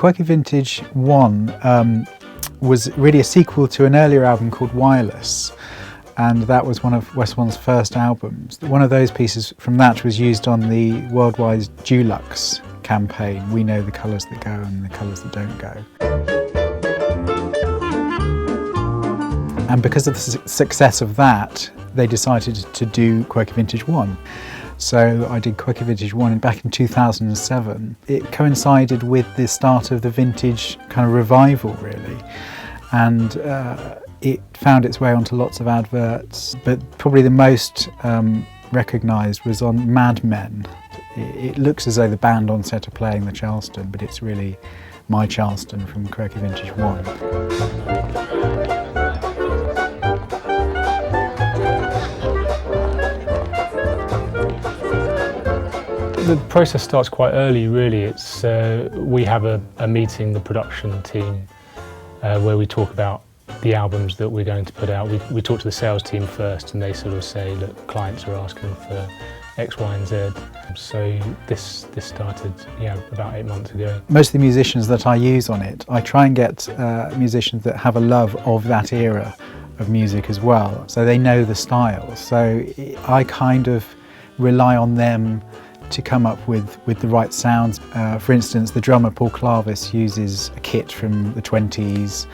Quirky Vintage 1 was really a sequel to an earlier album called Wireless, and that was one of West One's first albums. One of those pieces from that was used on the worldwide Dulux campaign, We Know the Colours That Go and the Colours That Don't Go. And because of the success of that, they decided to do Quirky Vintage 1. So I did Quirky Vintage 1 back in 2007. It coincided with the start of the vintage kind of revival, really. And it found its way onto lots of adverts, but probably the most recognised was on Mad Men. It looks as though the band on set are playing the Charleston, but it's really my Charleston from Quirky Vintage 1. The process starts quite early, really. It's we have a meeting, the production team, where we talk about the albums that we're going to put out. We talk to the sales team first, and they sort of say, look, clients are asking for X, Y and Z. So this started about 8 months ago. Most of the musicians that I use on it, I try and get musicians that have a love of that era of music as well, so they know the style. So I kind of rely on them to come up with the right sounds. For instance, the drummer Paul Clavis uses a kit from the 20s,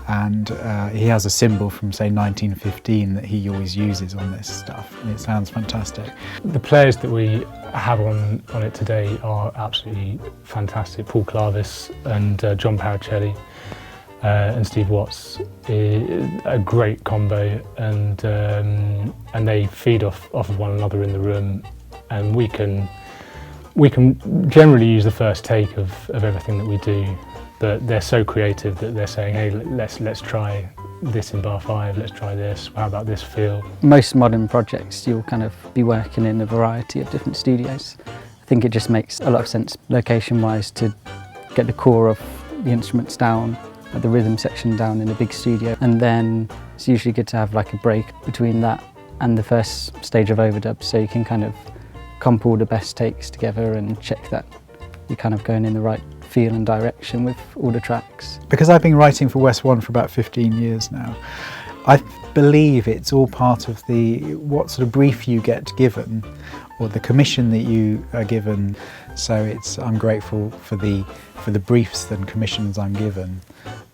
and he has a cymbal from, say, 1915 that he always uses on this stuff, and it sounds fantastic. The players that we have on it today are absolutely fantastic. Paul Clavis and John Paracelli and Steve Watts, a great combo, and they feed off of one another in the room, and we can generally use the first take of everything that we do, but they're so creative that they're saying, hey, let's try this in bar 5, let's try this, how about this feel? Most modern projects you'll kind of be working in a variety of different studios. I think it just makes a lot of sense location-wise to get the core of the instruments down, the rhythm section down in a big studio, and then it's usually good to have like a break between that and the first stage of overdub, so you can kind of comp all the best takes together and check that you're kind of going in the right feel and direction with all the tracks. Because I've been writing for West One for about 15 years now, I believe it's all part of what sort of brief you get given, or the commission that you are given. So I'm grateful for the briefs and commissions I'm given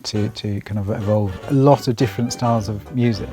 to kind of evolve a lot of different styles of music.